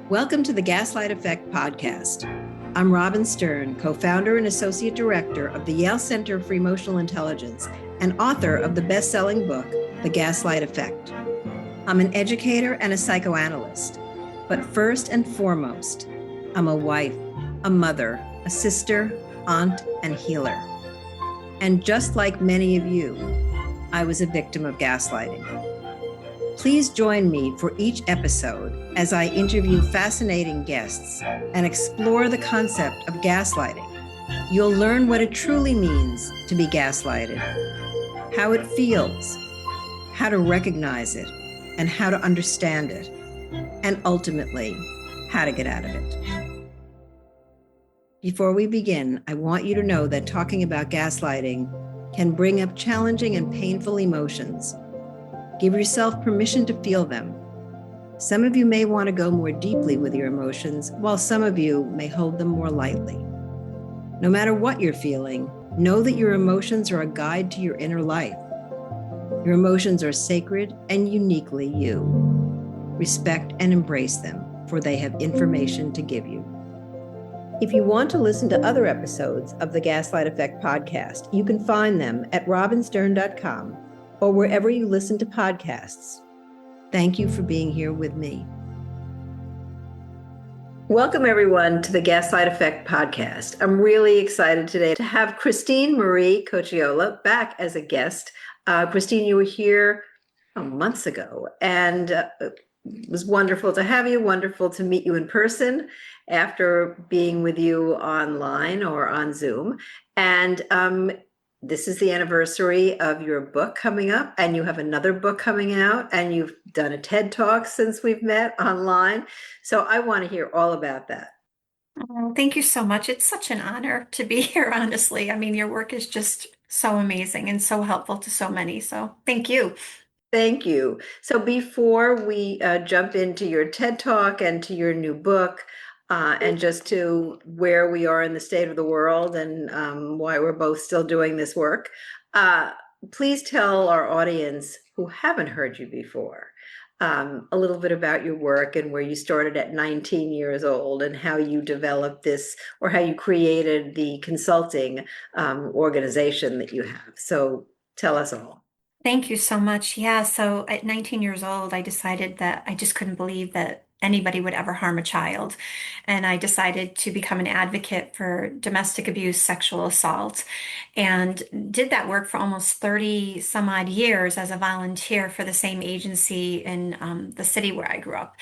Welcome to the Gaslight Effect Podcast. I'm Robin Stern, co-founder and associate director of the Yale Center for Emotional Intelligence and author of the best-selling book, The Gaslight Effect. I'm an educator and a psychoanalyst, but first and foremost, I'm a wife, a mother, a sister, aunt, and healer. And just like many of you, I was a victim of gaslighting. Please join me for each episode as I interview fascinating guests and explore the concept of gaslighting. You'll learn what it truly means to be gaslighted, how it feels, how to recognize it, and how to understand it, and ultimately, how to get out of it. Before we begin, I want you to know that talking about gaslighting can bring up challenging and painful emotions. Give yourself permission to feel them. Some of you may want to go more deeply with your emotions, while some of you may hold them more lightly. No matter what you're feeling, know that your emotions are a guide to your inner life. Your emotions are sacred and uniquely you. Respect and embrace them, for they have information to give you. If you want to listen to other episodes of the Gaslight Effect podcast, you can find them at robinstern.com or wherever you listen to podcasts. Thank you for being here with me. Welcome, everyone, to the Gaslight Effect podcast. I'm really excited today to have Christine Marie Cocchiola back as a guest. Christine, you were here months ago, and it was wonderful to have you, wonderful to meet you in person after being with you online or on Zoom. And this is the anniversary of your book coming up, and you have another book coming out, and you've done a TED Talk since we've met online. So I want to hear all about that. Oh, thank you so much. It's such an honor to be here, honestly. I mean, your work is just so amazing and so helpful to so many. So thank you. Thank you. So before we jump into your TED Talk and to your new book, and just to where we are in the state of the world and why we're both still doing this work, please tell our audience who haven't heard you before a little bit about your work and where you started at 19 years old and how you developed this or how you created the consulting organization that you have. So tell us all. Thank you so much. Yeah, so at 19 years old, I decided that I just couldn't believe that anybody would ever harm a child. And I decided to become an advocate for domestic abuse, sexual assault, and did that work for almost 30 some odd years as a volunteer for the same agency in the city where I grew up.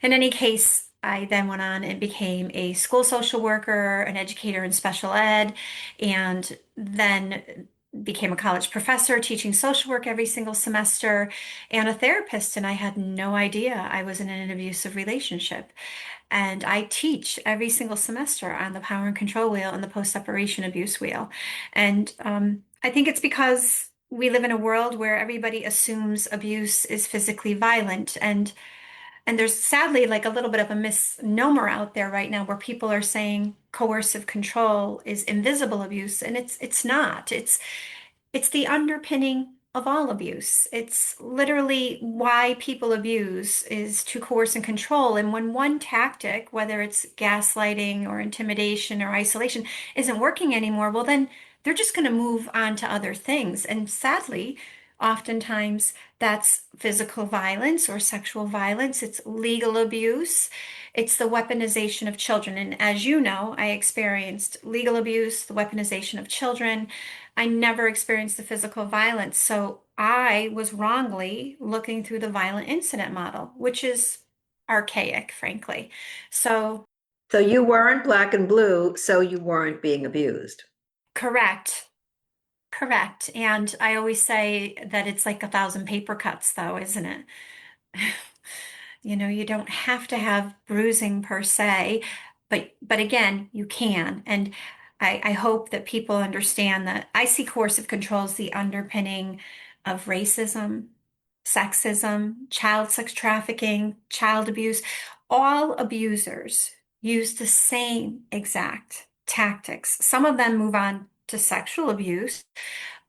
In any case, I then went on and became a school social worker, an educator in special ed, and then became a college professor teaching social work every single semester and a therapist. And I had no idea I was in an abusive relationship. And I teach every single semester on the power and control wheel and the post-separation abuse wheel. And I think it's because we live in a world where everybody assumes abuse is physically violent. And there's sadly like a little bit of a misnomer out there right now where people are saying coercive control is invisible abuse, and it's not. It's the underpinning of all abuse. It's literally why people abuse is to coerce and control. And when one tactic, whether it's gaslighting or intimidation or isolation, isn't working anymore, well, then they're just going to move on to other things. And sadly, oftentimes that's physical violence or sexual violence. It's legal abuse. It's the weaponization of children. And as you know, I experienced legal abuse, the weaponization of children. I never experienced the physical violence. So I was wrongly looking through the violent incident model, which is archaic, frankly. So, So you weren't black and blue, so you weren't being abused. correct. Correct. And I always say that it's like 1,000 paper cuts, though, isn't it? You know, you don't have to have bruising per se, but again, you can. And I hope that people understand that I see coercive control as the underpinning of racism, sexism, child sex trafficking, child abuse. All abusers use the same exact tactics. Some of them move on to sexual abuse,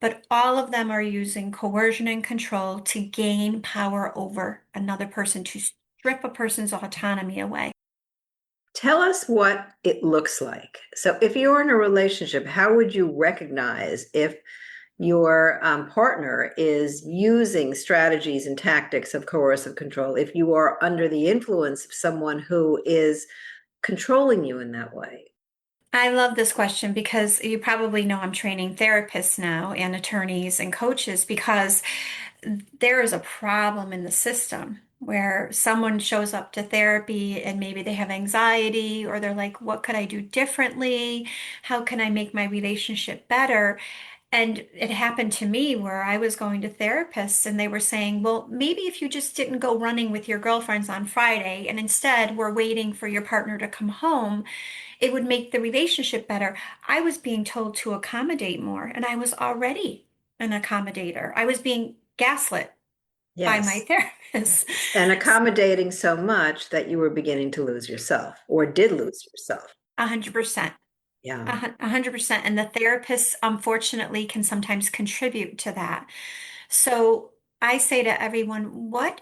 but all of them are using coercion and control to gain power over another person, to strip a person's autonomy away. Tell us what it looks like. So if you're in a relationship, how would you recognize if your partner is using strategies and tactics of coercive control, if you are under the influence of someone who is controlling you in that way? I love this question because you probably know I'm training therapists now and attorneys and coaches because there is a problem in the system where someone shows up to therapy and maybe they have anxiety or they're like, what could I do differently? How can I make my relationship better? And it happened to me where I was going to therapists and they were saying, well, maybe if you just didn't go running with your girlfriends on Friday and instead were waiting for your partner to come home, it would make the relationship better. I was being told to accommodate more, and I was already an accommodator. I was being gaslit by my Yes. therapist. And accommodating so much that you were beginning to lose yourself or did lose yourself. 100%. Yeah. 100%. And the therapist, unfortunately, can sometimes contribute to that. So I say to everyone, what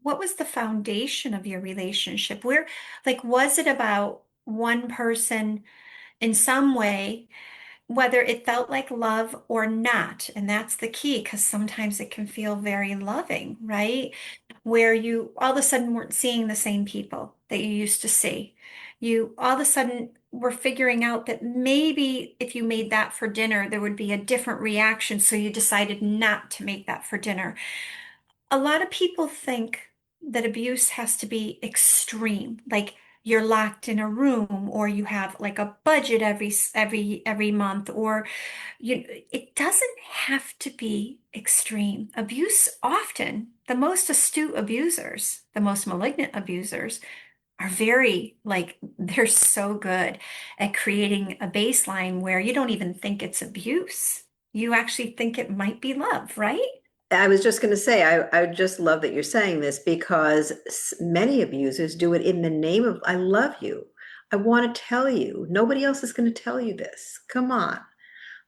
was the foundation of your relationship? Where, like, was it about one person in some way, whether it felt like love or not? And that's the key, because sometimes it can feel very loving, right? Where you all of a sudden weren't seeing the same people that you used to see. You all of a sudden were figuring out that maybe if you made that for dinner, there would be a different reaction. So you decided not to make that for dinner. A lot of people think that abuse has to be extreme, like you're locked in a room or you have like a budget every month, or it doesn't have to be extreme. Abuse often, the most astute abusers, the most malignant abusers are very like they're so good at creating a baseline where you don't even think it's abuse. You actually think it might be love, right? I was just going to say, I just love that you're saying this because many abusers do it in the name of, I love you. I want to tell you. Nobody else is going to tell you this. Come on.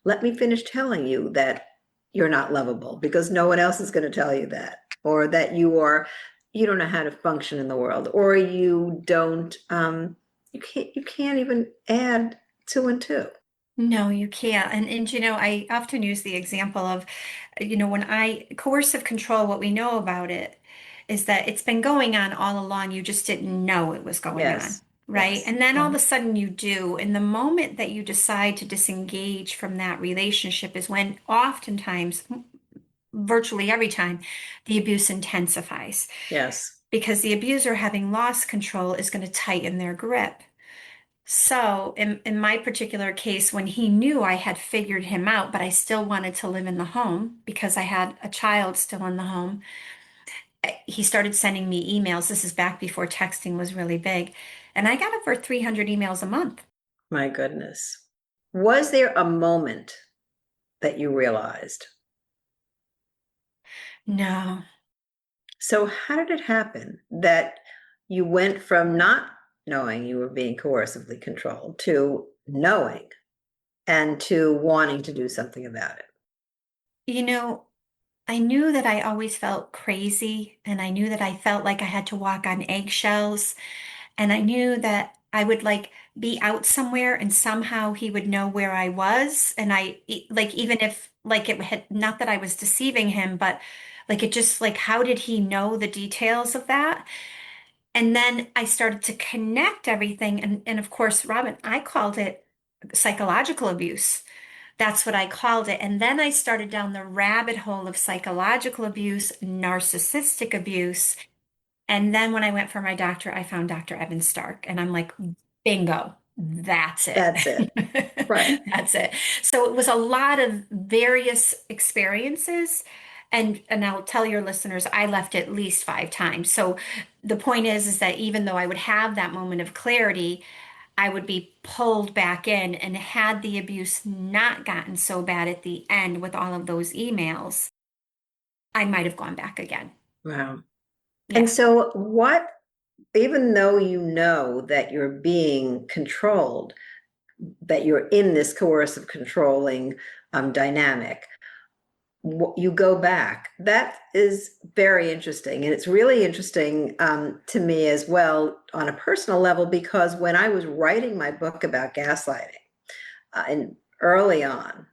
Let me finish telling you that you're not lovable because no one else is going to tell you that, or that you don't know how to function in the world, or you can't even add two and two. No, you can't. And I often use the example of, when I coercive control, what we know about it is that it's been going on all along. You just didn't know it was going on, Yes. right? Yes. And then all of a sudden you do. And the moment that you decide to disengage from that relationship is when oftentimes, virtually every time, the abuse intensifies Yes. because the abuser, having lost control, is going to tighten their grip. So in my particular case, when he knew I had figured him out, but I still wanted to live in the home because I had a child still in the home, he started sending me emails. This is back before texting was really big. And I got over 300 emails a month. My goodness. Was there a moment that you realized? No, So how did it happen that you went from not knowing you were being coercively controlled to knowing and to wanting to do something about it? you know, I knew that I always felt crazy and I knew that I felt like I had to walk on eggshells. And I knew that I would like be out somewhere and somehow he would know where I was. And like, even if like it had, not that I was deceiving him, but like it just like, how did he know the details of that? And then I started to connect everything. And of course, Robin, I called it psychological abuse. That's what I called it. And then I started down the rabbit hole of psychological abuse, narcissistic abuse. And then when I went for my doctor, I found Dr. Evan Stark, and I'm like, bingo, that's it. That's it. Right. That's it. So it was a lot of various experiences. And I'll tell your listeners, I left at least 5 times. So the point is that even though I would have that moment of clarity, I would be pulled back in. And had the abuse not gotten so bad at the end with all of those emails, I might have gone back again. Wow. And Yeah. so even though you know that you're being controlled, that you're in this coercive controlling dynamic, you go back. That is very interesting. And it's really interesting to me as well on a personal level, because when I was writing my book about gaslighting, and early on,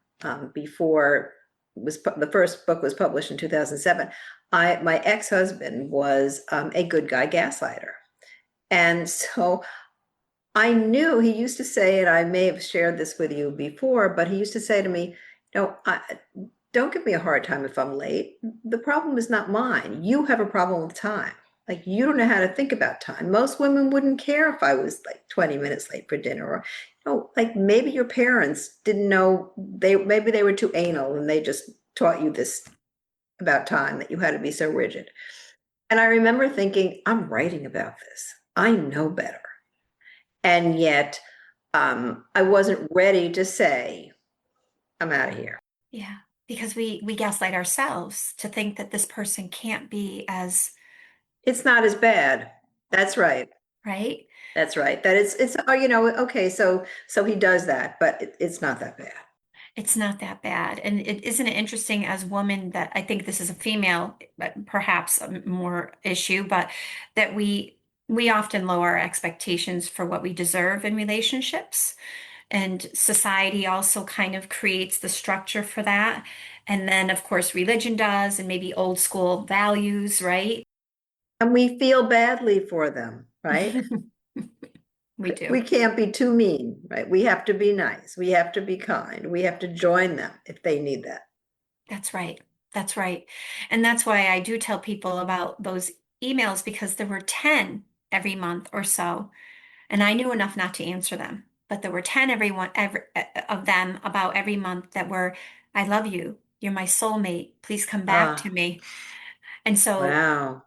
before the first book was published in 2007, my ex-husband was a good guy gaslighter. And so I knew he used to say, and I may have shared this with you before, but he used to say to me, don't give me a hard time if I'm late. The problem is not mine. You have a problem with time. Like, you don't know how to think about time. Most women wouldn't care if I was like 20 minutes late for dinner, or, like maybe your parents didn't know, maybe they were too anal and they just taught you this about time, that you had to be so rigid. And I remember thinking, I'm writing about this. I know better. And yet, I wasn't ready to say, I'm out of here. Yeah, because we gaslight ourselves to think that this person can't be as It's not as bad. That's right. right. That's right. That it's okay, so he does that, but it's not that bad. It's not that bad. And isn't it interesting as women that I think this is a female, but perhaps a more issue, but that we often lower our expectations for what we deserve in relationships. And society also kind of creates the structure for that. And then, of course, religion does, and maybe old school values, right? And we feel badly for them, right? We do. We can't be too mean, right? We have to be nice. We have to be kind. We have to join them if they need that. That's right. That's right. And that's why I do tell people about those emails because there were 10 every month or so. And I knew enough not to answer them. But there were 10 of them about every month that were, I love you. You're my soulmate. Please come back to Ah, me. And so wow.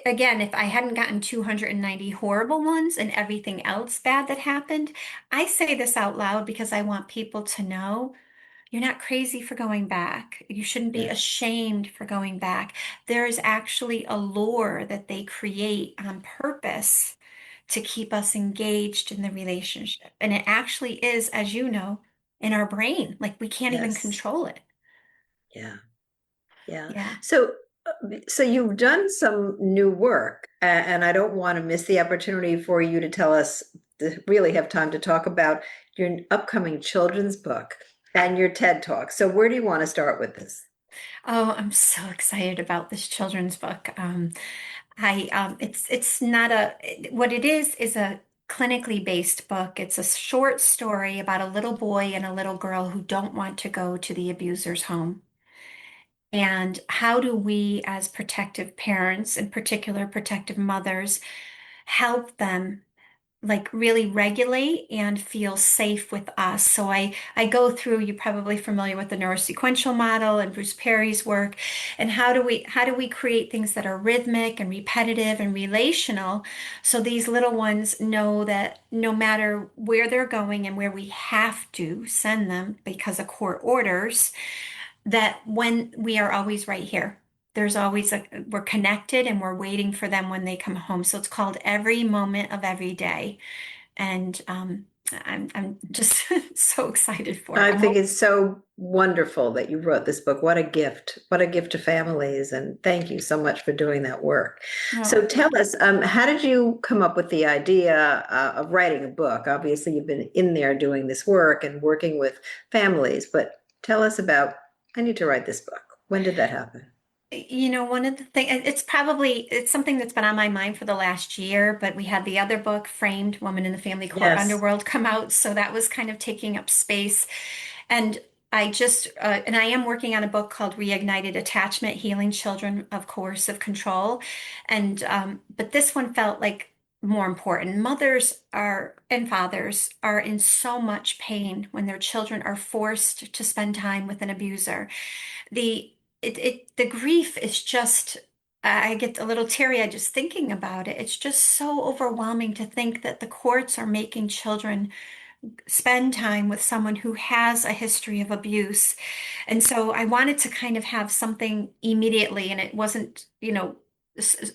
again, if I hadn't gotten 290 horrible ones and everything else bad that happened, I say this out loud because I want people to know you're not crazy for going back. You shouldn't be Yes. ashamed for going back. There is actually a lure that they create on purpose to keep us engaged in the relationship. And it actually is, as you know, in our brain. Like we can't even Yes. control it. Yeah. Yeah. Yeah. So you've done some new work, and I don't want to miss the opportunity for you to tell us, to really have time to talk about your upcoming children's book and your TED Talk. So where do you want to start with this? Oh, I'm so excited about this children's book. It's not a what it is a clinically based book. It's a short story about a little boy and a little girl who don't want to go to the abuser's home. And how do we, as protective parents, in particular protective mothers, help them like really regulate and feel safe with us. So I go through, you're probably familiar with the neurosequential model and Bruce Perry's work, and how do we create things that are rhythmic and repetitive and relational so these little ones know that no matter where they're going and where we have to send them because of court orders, that when we are always right here. There's always we're connected and we're waiting for them when they come home. So it's called Every Moment of Every Day. And I'm just so excited for it. I I think hope. it's so wonderful that you wrote this book. What a gift. What a gift to families. And thank you so much for doing that work. So Oh, tell us, how did you come up with the idea of writing a book? Obviously, you've been in there doing this work and working with families, but tell us about, I need to write this book. When did that happen? one of the things, it's something that's been on my mind for the last year, but we had the other book, Framed Woman in the Family Court Yes. Underworld, come out. So that was kind of taking up space. And and I am working on a book called Reignited Attachment, Healing Children of Coercive Control. But this one felt like more important. Mothers are and fathers are in so much pain when their children are forced to spend time with an abuser. The grief is just, I get a little teary-eyed just thinking about it. It's just so overwhelming to think that the courts are making children spend time with someone who has a history of abuse. And so I wanted to kind of have something immediately, and it wasn't,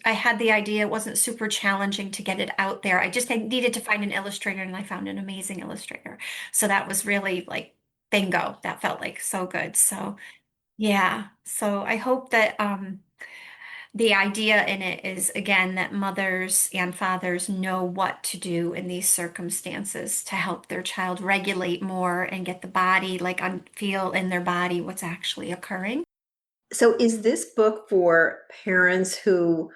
I had the idea, it wasn't super challenging to get it out there. I needed to find an illustrator, and I found an amazing illustrator. So that was really like bingo, that felt like so good. So yeah. So I hope that the idea in it is again that mothers and fathers know what to do in these circumstances to help their child regulate more and get the body like feel in their body what's actually occurring. So is this book for parents who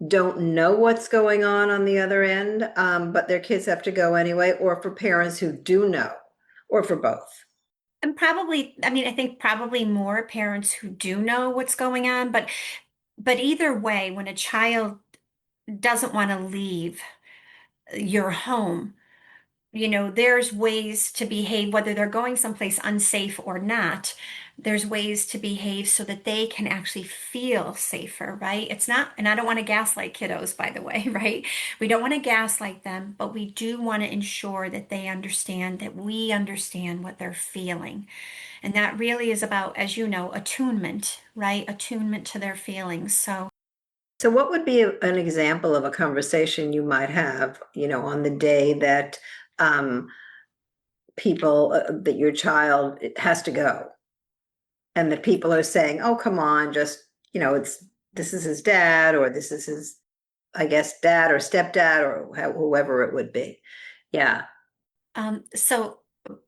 don't know what's going on the other end, but their kids have to go anyway, or for parents who do know, or for both? And probably, I mean, I think probably more parents who do know what's going on, but either way, when a child doesn't want to leave your home, there's ways to behave, whether they're going someplace unsafe or not. There's ways to behave so that they can actually feel safer, right? It's not, and I don't want to gaslight kiddos, by the way, right? We don't want to gaslight them, but we do want to ensure that they understand that we understand what they're feeling. And that really is about, as you know, attunement, right? Attunement to their feelings. So what would be an example of a conversation you might have, on the day that um, people, that your child has to go, and that people are saying, "Oh, come on, just, this is his dad, or this is his, I guess, dad or stepdad, or whoever it would be." Yeah. so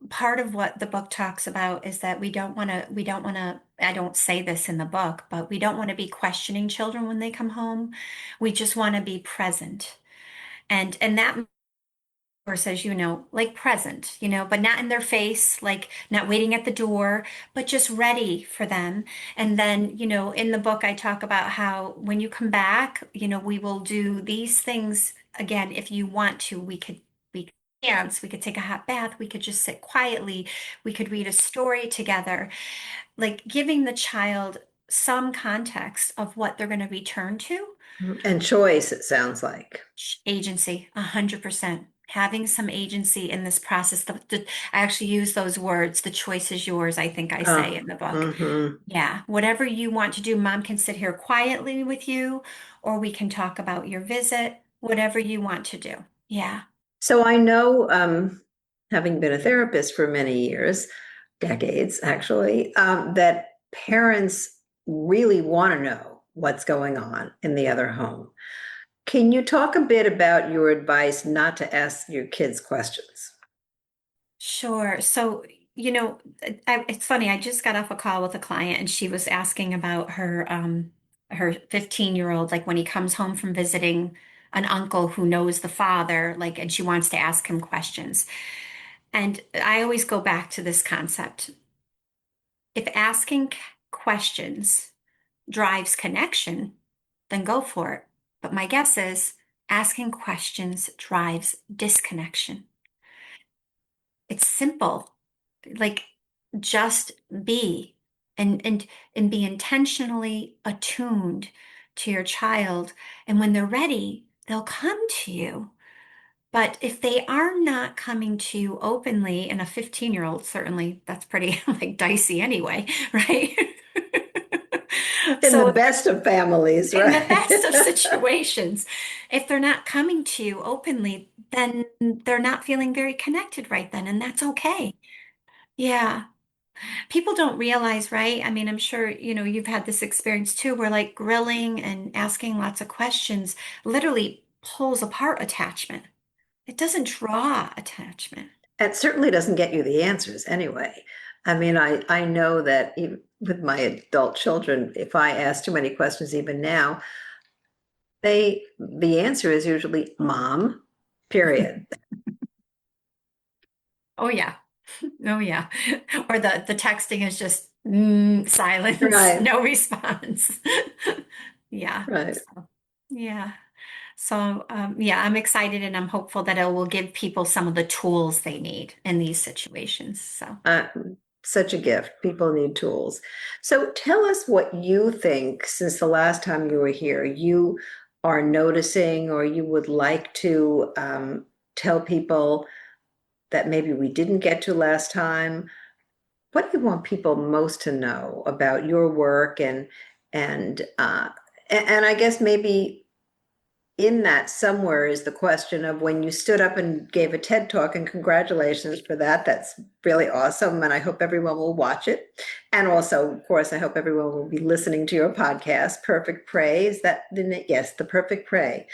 part of what the book talks about is that we don't want to, I don't say this in the book, but we don't want to be questioning children when they come home. We just want to be present. And that course, as you know, like present, but not in their face, like not waiting at the door, but just ready for them. And then, in the book, I talk about how when you come back, we will do these things again. If you want to, we could dance, we could take a hot bath, we could just sit quietly, we could read a story together, like giving the child some context of what they're going to return to. And choice, it sounds like. Agency, 100%. Having some agency in this process. I actually use those words. The choice is yours, I think I say Oh, in the book. mhm. Yeah, whatever you want to do, mom can sit here quietly with you, or we can talk about your visit, whatever you want to do. Yeah. So I know, having been a therapist for many years, decades actually, that parents really want to know what's going on in the other home. Can you talk a bit about your advice not to ask your kids questions? Sure. So, it's funny. I just got off a call with a client and she was asking about her 15-year-old, like when he comes home from visiting an uncle who knows the father, like, and she wants to ask him questions. And I always go back to this concept. If asking questions drives connection, then go for it. But my guess is asking questions drives disconnection. It's simple. Like just be and be intentionally attuned to your child, and when they're ready they'll come to you. But if they are not coming to you openly, and a 15-year-old, certainly that's pretty like dicey anyway, right? In the So best of families, in the right? best of situations, if they're not coming to you openly, then they're not feeling very connected right then, and that's okay. Yeah. People don't realize, right? I mean, I'm sure, you've had this experience too, where like grilling and asking lots of questions literally pulls apart attachment. It doesn't draw attachment. It certainly doesn't get you the answers anyway. I mean, I know that even with my adult children, if I ask too many questions, even now, the answer is usually mom, period. Oh yeah. Oh yeah. Or the texting is just silence, Right, no response. Yeah. right. So, yeah. So yeah, I'm excited and I'm hopeful that it will give people some of the tools they need in these situations. So Uh, Such a gift. People need tools. So tell us what you think since the last time you were here, you are noticing or you would like to tell people that maybe we didn't get to last time. What do you want people most to know about your work and and I guess maybe in that somewhere is the question of when you stood up and gave a TED talk, and congratulations for that. That's really awesome. And I hope everyone will watch it. And also, of course, I hope everyone will be listening to your podcast, Perfect Prey. Is that the name? Yes, the Perfect Prey.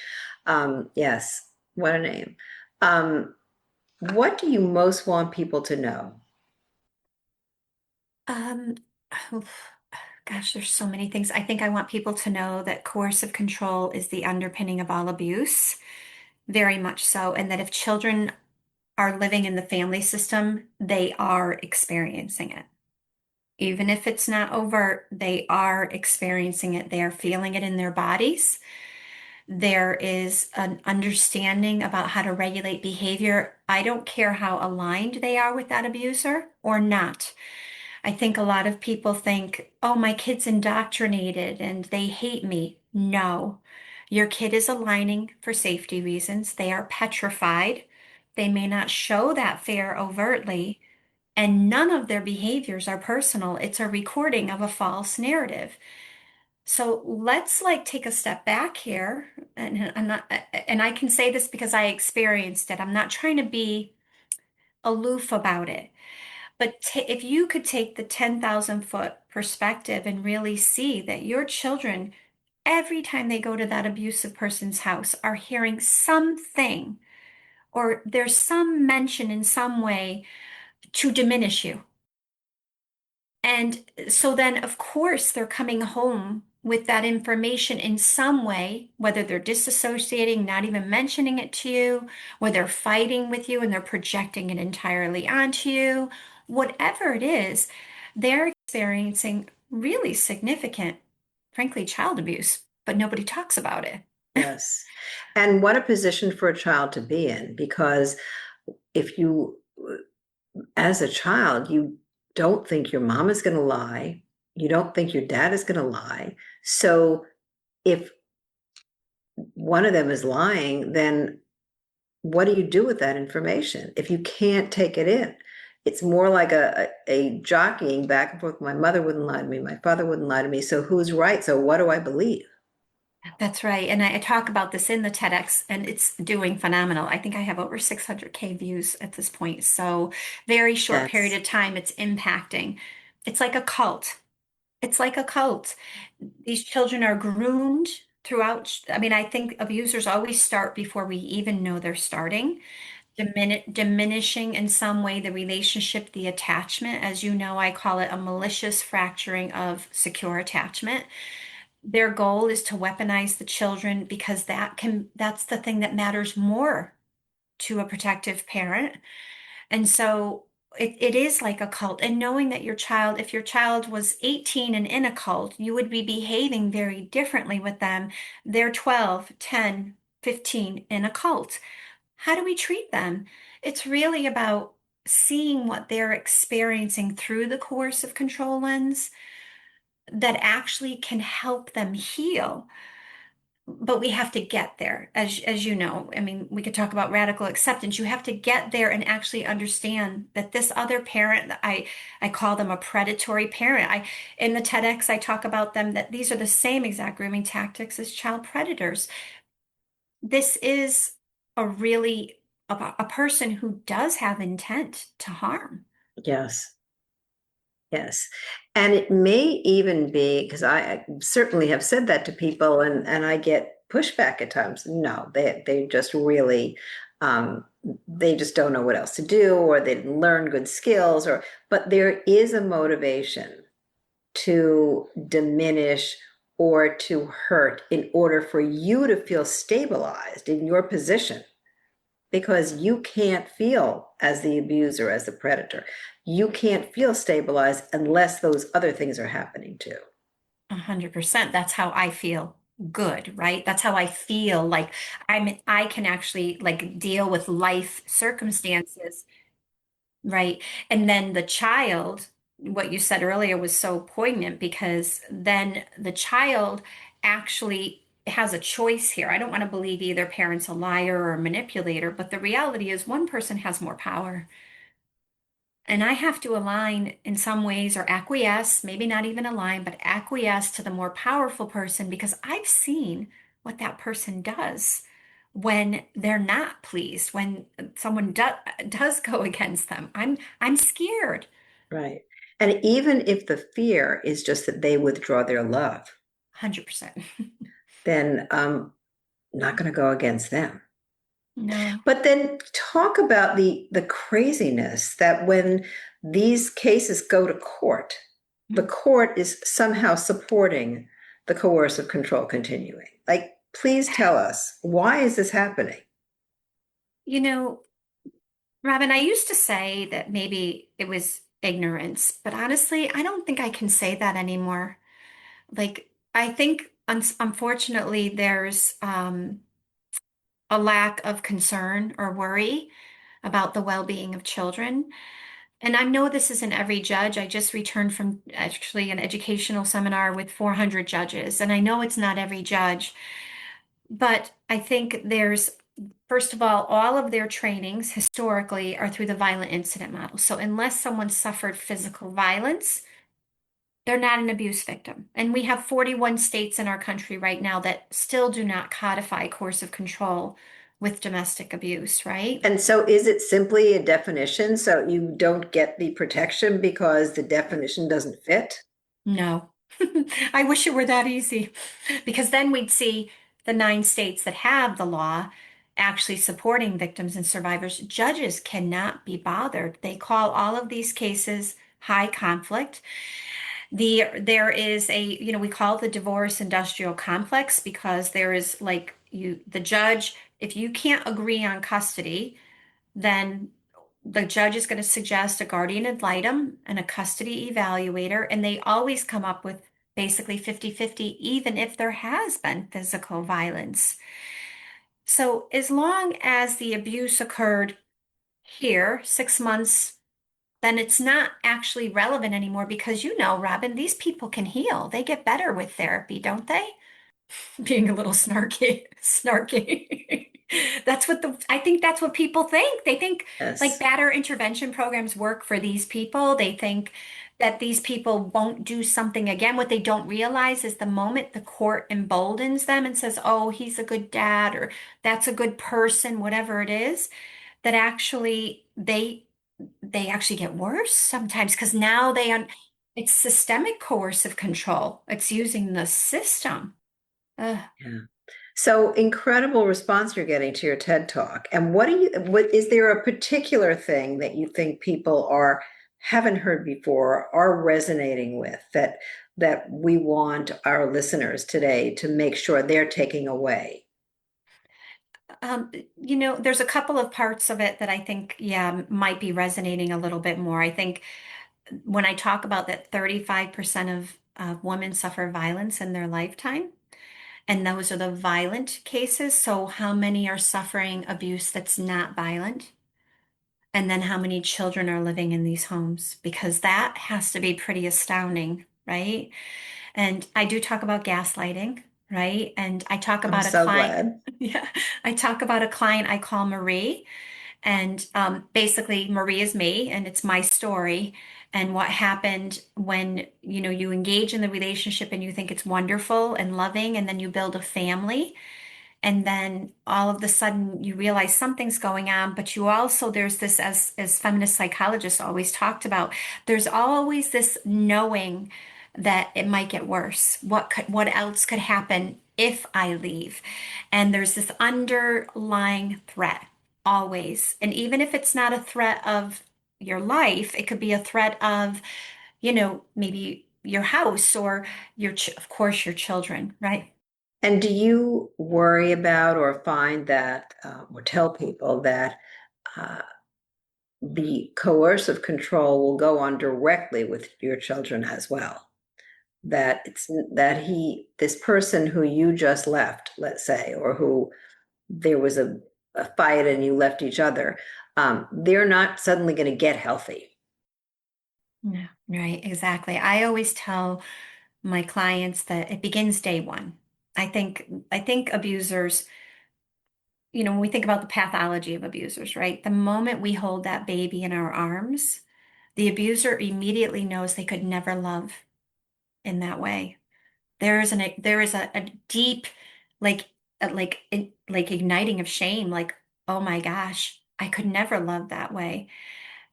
Yes, what a name. What do you most want people to know? Um, oh, gosh, there's so many things. I think I want people to know that coercive control is the underpinning of all abuse, very much so, and that if children are living in the family system, they are experiencing it. Even if it's not overt, they are experiencing it. They are feeling it in their bodies. There is an understanding about how to regulate behavior. I don't care how aligned they are with that abuser or not. I think a lot of people think, oh, my kid's indoctrinated and they hate me. No, your kid is aligning for safety reasons. They are petrified. They may not show that fear overtly, and none of their behaviors are personal. It's a recording of a false narrative. So let's like take a step back here. And I'm not, and I can say this because I experienced it. I'm not trying to be aloof about it. But if you could take the 10,000-foot perspective and really see that your children, every time they go to that abusive person's house, are hearing something or there's some mention in some way to diminish you. And so then, of course, they're coming home with that information in some way, whether they're disassociating, not even mentioning it to you, whether they're fighting with you and they're projecting it entirely onto you, whatever it is, they're experiencing really significant, frankly, child abuse, but nobody talks about it. Yes. And what a position for a child to be in, because if you, as a child, you don't think your mom is going to lie, you don't think your dad is going to lie. So if one of them is lying, then what do you do with that information if you can't take it in? It's more like a jockeying back and forth. My mother wouldn't lie to me, my father wouldn't lie to me. So who's right? So what do I believe? That's right. And I talk about this in the TEDx, and it's doing phenomenal. I think I have over 600K views at this point. So, very short period Yes. of time, it's impacting. It's like a cult. It's like a cult. These children are groomed throughout. I mean, I think abusers always start before we even know they're starting, diminishing in some way the relationship, the attachment. As you know, I call it a malicious fracturing of secure attachment. Their goal is to weaponize the children because that's the thing that matters more to a protective parent. And so it is like a cult. And knowing that your child, if your child was 18 and in a cult, you would be behaving very differently with them. They're 12, 10, 15 in a cult. How do we treat them? It's really about seeing what they're experiencing through the coercive control lens that actually can help them heal. But we have to get there, as you know. I mean, we could talk about radical acceptance. You have to get there and actually understand that this other parent, I call them a predatory parent. I in the TEDx I talk about them that these are the same exact grooming tactics as child predators. This is a really a person who does have intent to harm. Yes. Yes. And it may even be because I certainly have said that to people, and I get pushback at times. No, they just really they just don't know what else to do, or they didn't learn good skills, or but there is a motivation to diminish or to hurt in order for you to feel stabilized in your position, because you can't feel as the abuser, as the predator. You can't feel stabilized unless those other things are happening too. 100%. That's how I feel good, right? That's how I feel like I can actually like deal with life circumstances, right? And then the child, what you said earlier was so poignant because then the child actually has a choice here. I don't want to believe either parent's a liar or a manipulator, but the reality is one person has more power. And I have to align in some ways or acquiesce, maybe not even align, but acquiesce to the more powerful person because I've seen what that person does when they're not pleased, when someone does go against them. I'm scared. Right. And even if the fear is just that they withdraw their love, 100%. then not going to go against them. No. But then talk about the craziness that when these cases go to court, the court is somehow supporting the coercive control continuing. Like, please tell us, why is this happening? You know, Robin, I used to say that maybe it was ignorance, but honestly, I don't think I can say that anymore. Like, I think unfortunately there's a lack of concern or worry about the well-being of children. And I know this isn't every judge. I just returned from actually an educational seminar with 400 judges, and I know it's not every judge, but I think there's, first of all of their trainings historically are through the violent incident model. So unless someone suffered physical violence, they're not an abuse victim. And we have 41 states in our country right now that still do not codify coercive control with domestic abuse, right? And so is it simply a definition? So you don't get the protection because the definition doesn't fit? No. I wish it were that easy because then we'd see the 9 states that have the law actually supporting victims and survivors. Judges cannot be bothered. They call all of these cases high conflict. There is we call it the divorce industrial complex because there is like the judge, if you can't agree on custody, then the judge is going to suggest a guardian ad litem and a custody evaluator, and they always come up with basically 50-50, even if there has been physical violence. So as long as the abuse occurred here, 6 months, then it's not actually relevant anymore because Robin, these people can heal. They get better with therapy, don't they? Being a little snarky. I think that's what people think. They think like Yes. better intervention programs work for these people. They think that these people won't do something again. What they don't realize is the moment the court emboldens them and says, "Oh, he's a good dad," or "That's a good person," whatever it is, that actually they actually get worse sometimes because now it's systemic coercive control. It's using the system. Ugh. Yeah. So incredible response you're getting to your TED Talk. And what is there a particular thing that you think people haven't heard before, are resonating with that we want our listeners today to make sure they're taking away? There's a couple of parts of it that I think, yeah, might be resonating a little bit more. I think when I talk about that 35% of women suffer violence in their lifetime, and those are the violent cases. So how many are suffering abuse that's not violent? And then how many children are living in these homes? Because that has to be pretty astounding, right? And I do talk about gaslighting, right? And I talk I'm about a so client, glad. yeah, I talk about a client I call Marie. And basically, Marie is me, and it's my story. And what happened when, you engage in the relationship and you think it's wonderful and loving, and then you build a family. And then all of a sudden you realize something's going on, but there's this, as feminist psychologists always talked about, there's always this knowing that it might get worse. What else could happen if I leave? And there's this underlying threat always. And even if it's not a threat of your life, it could be a threat of, maybe your house or of course, your children, right? And do you worry about or find that, or tell people that uh, the coercive control will go on directly with your children as well? That it's that this person who you just left, let's say, or who there was a fight and you left each other, they're not suddenly going to get healthy. No, right, exactly. I always tell my clients that it begins day one. I think abusers, when we think about the pathology of abusers, right? The moment we hold that baby in our arms, the abuser immediately knows they could never love in that way. There is a deep, like like igniting of shame, like, oh my gosh, I could never love that way.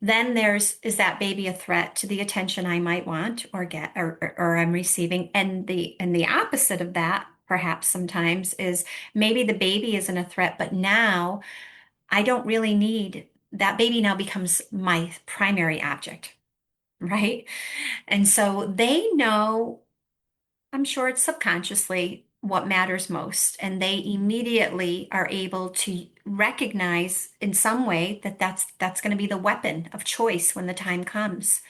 Then is that baby a threat to the attention I might want or get or I'm receiving? And the opposite of that, perhaps sometimes, is maybe the baby isn't a threat, but now I don't really need that baby now becomes my primary object, right? And so they know, I'm sure it's subconsciously what matters most, and they immediately are able to recognize in some way that that's going to be the weapon of choice when the time comes.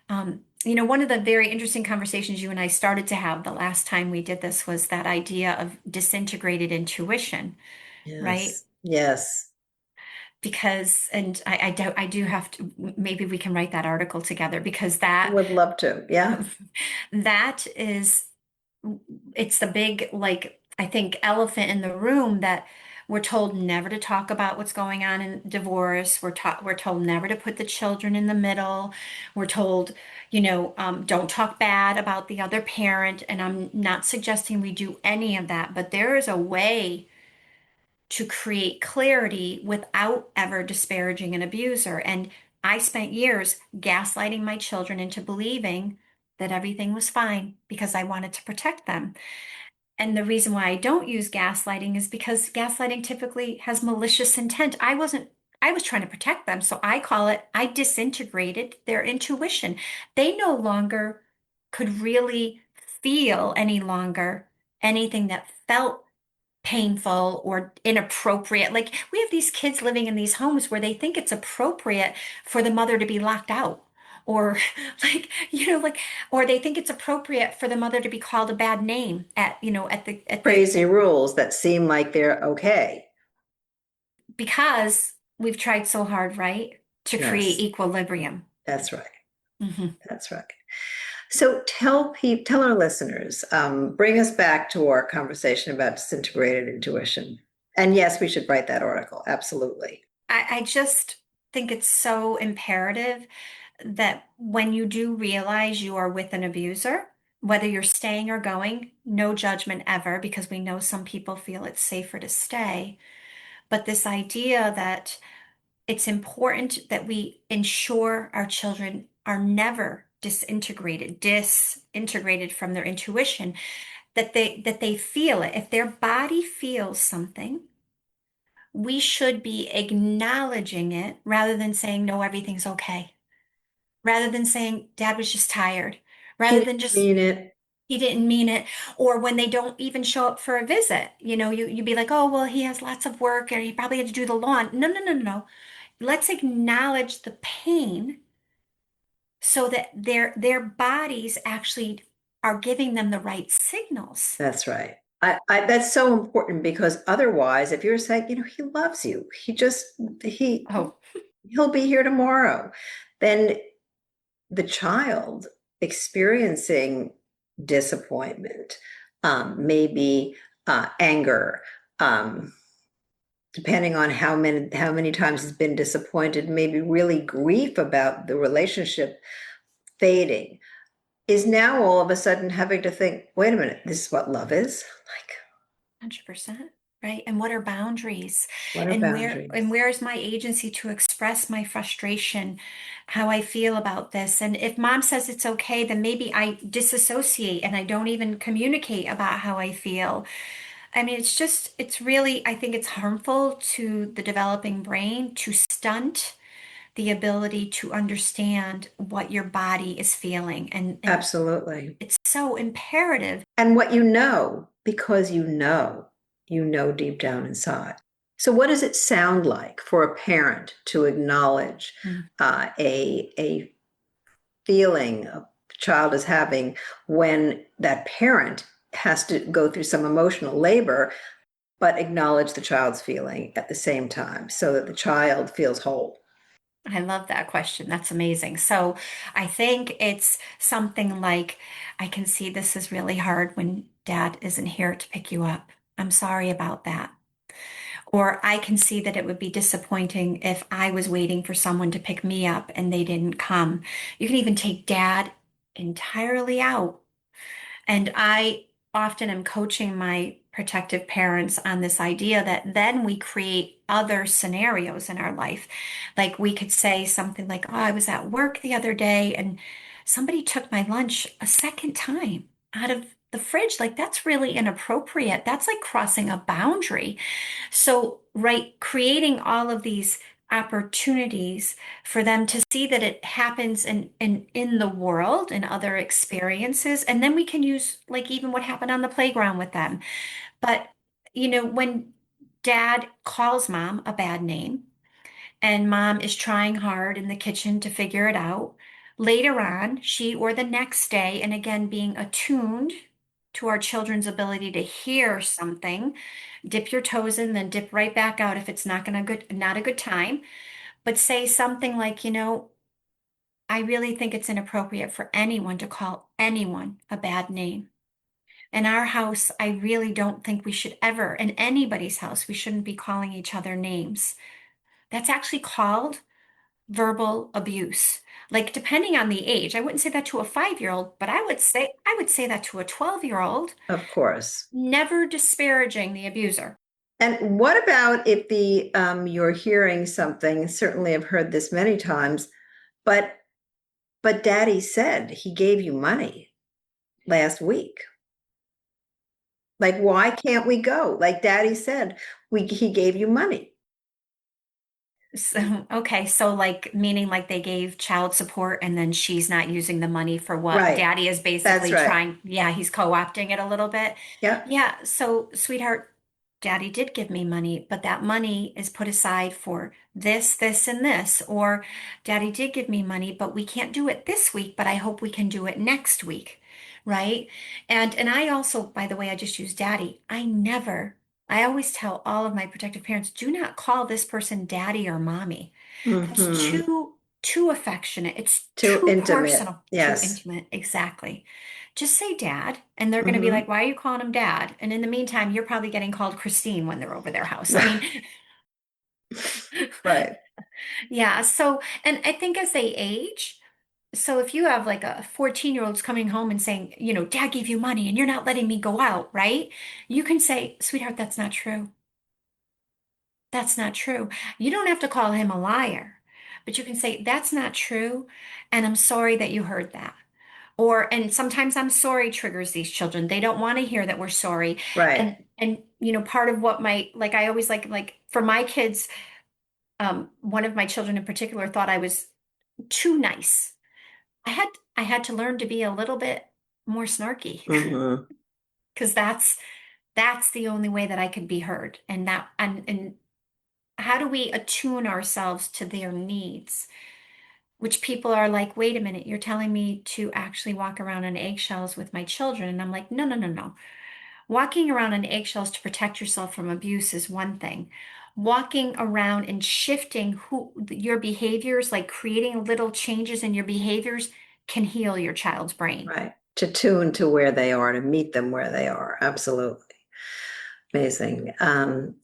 One of the very interesting conversations you and I started to have the last time we did this was that idea of disintegrated intuition, right? Yes. Yes. Because, and I do have to, maybe we can write that article together because Would love to. Yeah. that is, it's the big, like, I think elephant in the room that we're told never to talk about what's going on in divorce. We're told never to put the children in the middle. We're told, don't talk bad about the other parent. And I'm not suggesting we do any of that, but there is a way to create clarity without ever disparaging an abuser. And I spent years gaslighting my children into believing that everything was fine because I wanted to protect them. And the reason why I don't use gaslighting is because gaslighting typically has malicious intent. I was trying to protect them. So I disintegrated their intuition. They no longer could really feel any longer anything that felt painful or inappropriate. Like we have these kids living in these homes where they think it's appropriate for the mother to be locked out. Or like, or they think it's appropriate for the mother to be called a bad name at the Crazy rules that seem like they're okay. because we've tried so hard, right, to create Yes. equilibrium. That's right. Mhm. That's right. So tell our listeners, bring us back to our conversation about disintegrated intuition. And yes, we should write that article. Absolutely. I just think it's so imperative that when you do realize you are with an abuser, whether you're staying or going, no judgment ever, because we know some people feel it's safer to stay. But this idea that it's important that we ensure our children are never disintegrated from their intuition, that they feel it. If their body feels something, we should be acknowledging it rather than saying, no, everything's okay. Rather than saying, Dad was just tired. He Rather didn't than just, mean it. he didn't mean it. Or when they don't even show up for a visit, you'd be like, oh, well, he has lots of work or he probably had to do the lawn. No, no, no, no, no. Let's acknowledge the pain so that their bodies actually are giving them the right signals. That's right. That's so important because otherwise, if you're saying, he loves you, he Oh, he'll be here tomorrow, then the child experiencing disappointment, maybe anger, um, depending on how many times he's been disappointed, maybe really grief about the relationship fading, is now all of a sudden having to think, wait a minute, this is what love is? Like, 100%. Right. And what are boundaries? what are And boundaries? where is my agency to express my frustration, how I feel about this? And if mom says it's okay, then maybe I disassociate and I don't even communicate about how I feel. I mean, it's really, I think it's harmful to the developing brain to stunt the ability to understand what your body is feeling. And Absolutely. it's so imperative. And what because you know deep down inside. So, what does it sound like for a parent to acknowledge Mm. a feeling a child is having when that parent has to go through some emotional labor, but acknowledge the child's feeling at the same time so that the child feels whole? I love that question. That's amazing. So I think it's something like, I can see this is really hard when dad isn't here to pick you up. I'm sorry about that. Or I can see that it would be disappointing if I was waiting for someone to pick me up and they didn't come. You can even take dad entirely out. And often am coaching my protective parents on this idea that then we create other scenarios in our life. Like we could say something like, oh, I was at work the other day and somebody took my lunch a second time out of the fridge. Like that's really inappropriate. That's like crossing a boundary. So, right, creating all of these opportunities for them to see that it happens in the world and other experiences. And then we can use like even what happened on the playground with them. But, when dad calls mom a bad name and mom is trying hard in the kitchen to figure it out, later on, she or the next day, and again, being attuned to our children's ability to hear something, dip your toes in, then dip right back out if it's not a good time. But say something like, I really think it's inappropriate for anyone to call anyone a bad name. In our house, I really don't think we should ever, in anybody's house, we shouldn't be calling each other names. That's actually called verbal abuse. Like depending on the age, I wouldn't say that to a 5-year-old, but I would say that to a 12-year-old, Of course. never disparaging the abuser. And what about if the you're hearing something? Certainly, I've heard this many times, but Daddy said he gave you money last week. Like, why can't we go? Like Daddy said, he gave you money. So, okay, so like meaning like they gave child support and then she's not using the money for what Right. daddy is That's basically right. trying. Yeah, he's co-opting it a little bit. Yep. Yeah, so sweetheart, daddy did give me money, but that money is put aside for this, this, and this. Or daddy did give me money, but we can't do it this week, but I hope we can do it next week. Right? And I also, by the way, I just use daddy. I always tell all of my protective parents, do not call this person daddy or mommy. That's Hmm. too affectionate. It's Too too intimate. personal, too Yes. intimate. Exactly. Just say dad, and they're going to be Hmm. like, "Why are you calling him dad?" And in the meantime, you're probably getting called Christine when they're over their house. I mean, Right. yeah. So, and I think as they age, so if you have like a 14-year-old's coming home and saying, dad gave you money and you're not letting me go out, right? You can say, sweetheart, that's not true. That's not true. You don't have to call him a liar, but you can say, that's not true. And I'm sorry that you heard that. Or, and sometimes I'm sorry triggers these children. They don't want to hear that we're sorry. Right. And part of what like, I always like for my kids, one of my children in particular thought I was too nice. I had, I had to learn to be a little bit more snarky Hmm. because that's the only way that I could be heard. And how do we attune ourselves to their needs? Which people are like, wait a minute, you're telling me to actually walk around on eggshells with my children. And I'm like, no, no, no, no. Walking around on eggshells to protect yourself from abuse is one thing. Walking around and shifting your behaviors, like creating little changes in your behaviors, can heal your child's brain. Right. To tune to where they are, to meet them where they are. Absolutely. Amazing.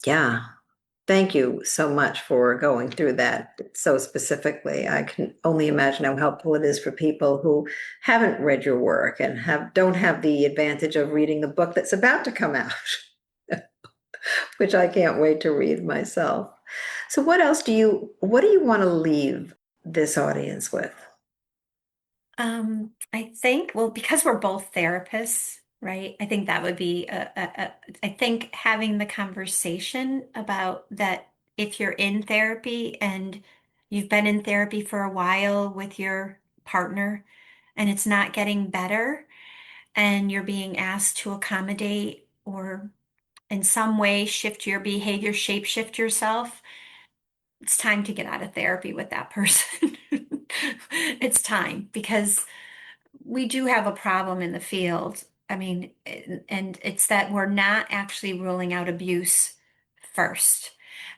Yeah. Thank you so much for going through that so specifically. I can only imagine how helpful it is for people who haven't read your work and don't have the advantage of reading the book that's about to come out, which I can't wait to read myself. So what do you want to leave this audience with? I think, well, because we're both therapists, right? I think that would be I think having the conversation about that if you're in therapy and you've been in therapy for a while with your partner and it's not getting better and you're being asked to accommodate or in some way shift your behavior, shape shift yourself, it's time to get out of therapy with that person. It's time because we do have a problem in the field. I mean, and it's that we're not actually ruling out abuse first,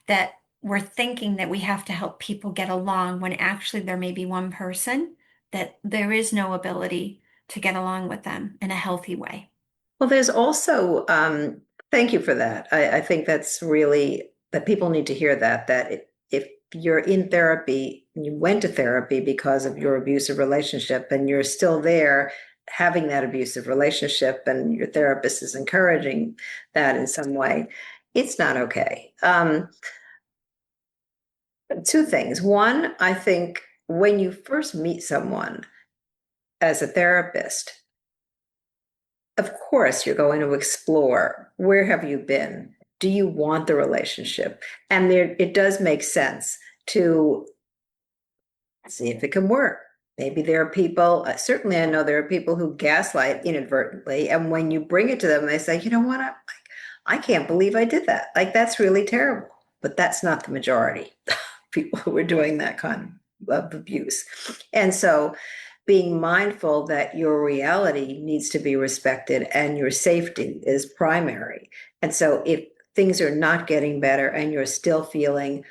that we're thinking that we have to help people get along when actually there may be one person that there is no ability to get along with them in a healthy way. Well, there's also, thank you for that. I think that's really, that people need to hear that if you're in therapy and you went to therapy because of your abusive relationship and you're still there having that abusive relationship and your therapist is encouraging that in some way, it's not okay. Two things. One, I think when you first meet someone as a therapist, of course, you're going to explore, where have you been? Do you want the relationship? And it does make sense to see if it can work. Maybe there are people, certainly I know there are people who gaslight inadvertently. And when you bring it to them, they say, you know what, I can't believe I did that. Like, that's really terrible. But that's not the majority of people who are doing that kind of abuse. And so being mindful that your reality needs to be respected and your safety is primary. And so if things are not getting better and you're still feeling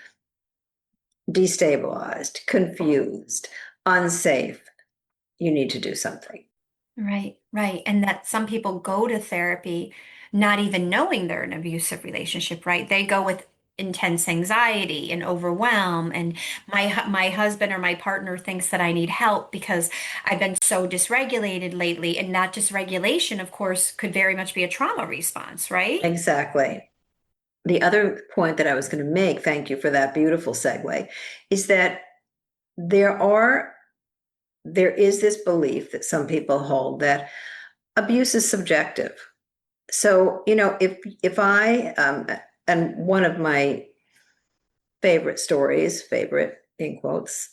destabilized, confused, unsafe, you need to do something. Right, right. And that some people go to therapy not even knowing they're in an abusive relationship, right? They go with intense anxiety and overwhelm, and my husband or my partner thinks that I need help because I've been so dysregulated lately. And that dysregulation, of course, could very much be a trauma response, right? Exactly. The other point that I was going to make, thank you for that beautiful segue, is that there is this belief that some people hold that abuse is subjective. So, if I, and one of my favorite stories, favorite in quotes,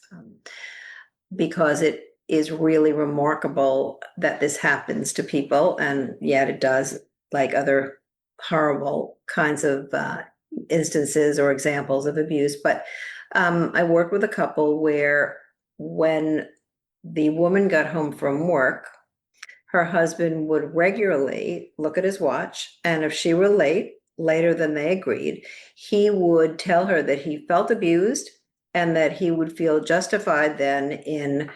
because it is really remarkable that this happens to people, and yet it does, like other horrible kinds of instances or examples of abuse. But I worked with a couple where when the woman got home from work, her husband would regularly look at his watch, and if she were later than they agreed, he would tell her that he felt abused and that he would feel justified then in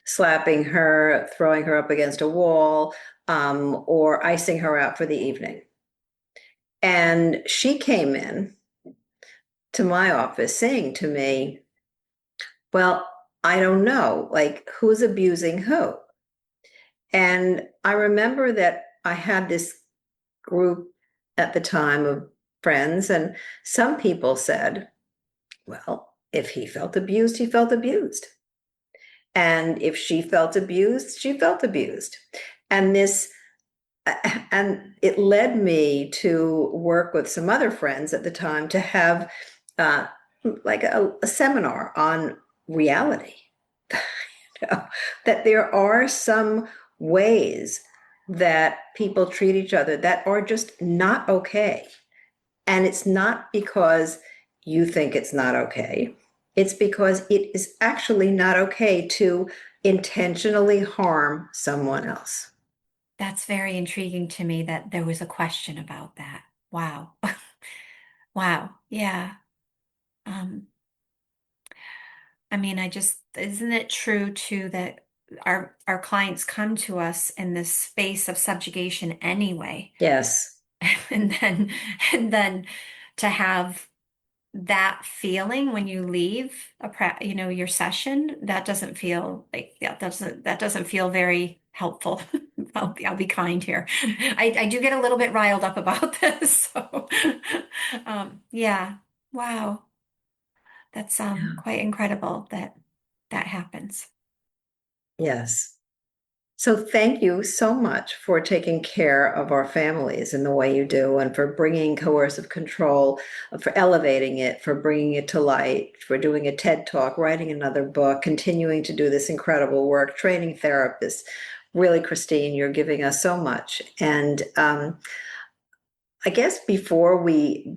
slapping her, throwing her up against a wall, or icing her out for the evening. And she came in to my office saying to me, well, I don't know, like, who's abusing who? And I remember that I had this group at the time of friends, and some people said, well, if he felt abused, he felt abused. And if she felt abused, she felt abused. And and it led me to work with some other friends at the time to have uh, like a seminar on reality. That there are some ways that people treat each other that are just not okay. And it's not because you think it's not okay. It's because it is actually not okay to intentionally harm someone else. That's very intriguing to me that there was a question about that. Wow. Wow. Yeah. Um, I mean, isn't it true too that our clients come to us in this space of subjugation anyway? Yes. And then and then to have that feeling when you leave your session, that doesn't feel like that doesn't feel very helpful. I'll be kind here. I do get a little bit riled up about this. So yeah. Wow. That's Yeah. quite incredible that that happens. Yes. So thank you so much for taking care of our families in the way you do, and for bringing coercive control, for elevating it, for bringing it to light, for doing a TED Talk, writing another book, continuing to do this incredible work, training therapists. Really, Christine, you're giving us so much. And I guess before we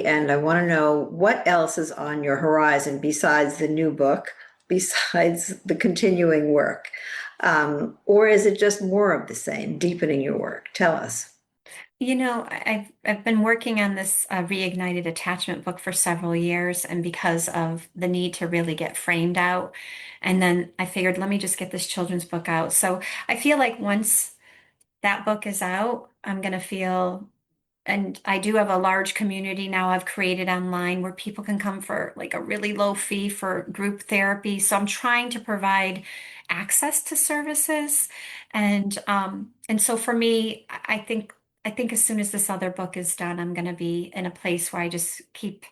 end, I want to know what else is on your horizon besides the new book, besides the continuing work, or is it just more of the same, deepening your work? Tell us. I've been working on this reignited attachment book for several years, and because of the need to really get framed out, and then I figured, let me just get this children's book out. So I feel like once that book is out, I'm gonna feel and I do have a large community now I've created online where people can come for like a really low fee for group therapy. So I'm trying to provide access to services. And so for me, I think as soon as this other book is done, I'm going to be in a place where I just keep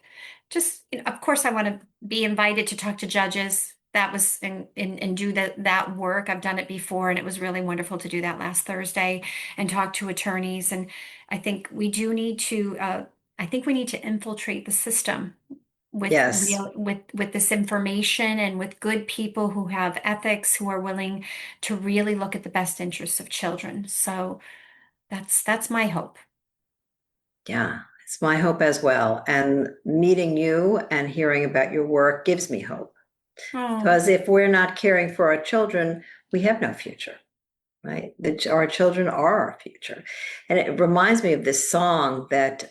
of course I want to be invited to talk to judges. That was and do that work. I've done it before, and it was really wonderful to do that last Thursday and talk to attorneys. And I think we do need to I think we need to infiltrate the system with Yes. real with this information and with good people who have ethics, who are willing to really look at the best interests of children. So that's my hope. Yeah. It's my hope as well. And meeting you and hearing about your work gives me hope. Oh, Because if we're not caring for our children, we have no future, right? Our children are our future. And it reminds me of this song that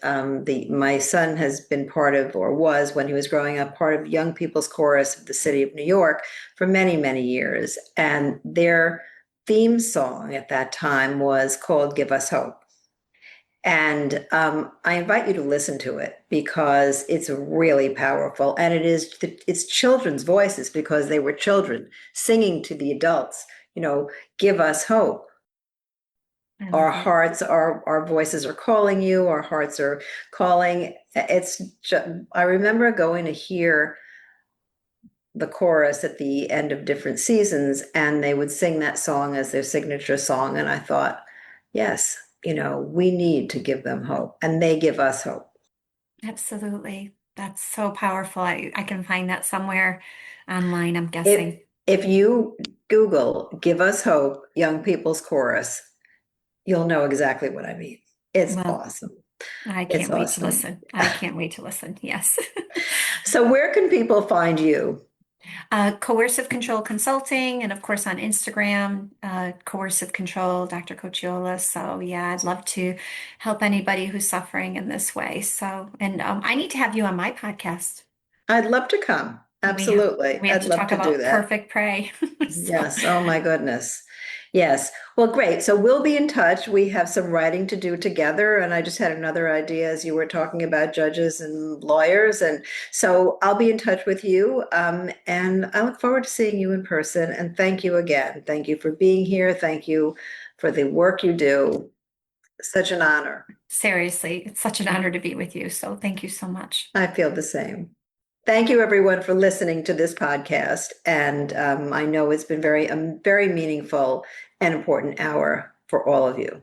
my son has been part of, or was when he was growing up, part of Young People's Chorus of the City of New York for many, many years. And their theme song at that time was called Give Us Hope. And I invite you to listen to it because it's really powerful. And it's children's voices because they were children singing to the adults, give us hope. I Our love it. hearts, our voices are calling you, our hearts are calling. I remember going to hear the chorus at the end of different seasons, and they would sing that song as their signature song. And I thought, yes, we need to give them hope, and they give us hope. Absolutely. That's so powerful. I can find that somewhere online, I'm If guessing. if you Google "Give Us Hope" Young People's Chorus, you'll know exactly what I mean. It's Well, awesome. I It's can't wait to awesome. listen. I can't wait to listen. Yes. So where can people find you? Coercive Control Consulting, and of course on Instagram, Coercive Control, Dr. Cocchiola. So yeah, I'd love to help anybody who's suffering in this way. So, and I need to have you on my podcast. I'd love to come. We have Absolutely. we have I'd to love talk to do about that. perfect prey. So, Yes. Oh my goodness. Yes. Well, great. So we'll be in touch. We have some writing to do together. And I just had another idea as you were talking about judges and lawyers. And so I'll be in touch with you. And I look forward to seeing you in person. And thank you again. Thank you for being here. Thank you for the work you do. Such an honor. seriously, it's such an honor to be with you. So thank you so much. I feel the same. Thank you, everyone, for listening to this podcast. And I know it's been very meaningful and important hour for all of you.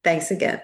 Thanks again.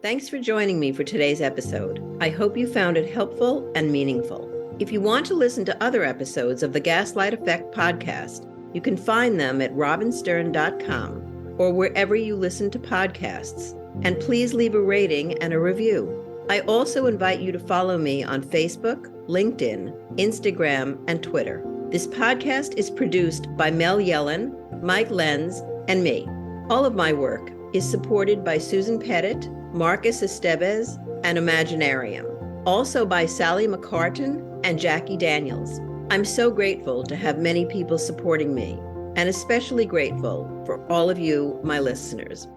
Thanks for joining me for today's episode. I hope you found it helpful and meaningful. If you want to listen to other episodes of the Gaslight Effect Podcast, you can find them at robinstern.com or wherever you listen to podcasts. And please leave a rating and a review. I also invite you to follow me on Facebook, LinkedIn, Instagram, and Twitter. This podcast is produced by Mel Yellen, Mike Lenz, and me. All of my work is supported by Susan Pettit, Marcus Estevez, and Imaginarium. Also by Sally McCartan and Jackie Daniels. I'm so grateful to have many people supporting me, and especially grateful for all of you, my listeners.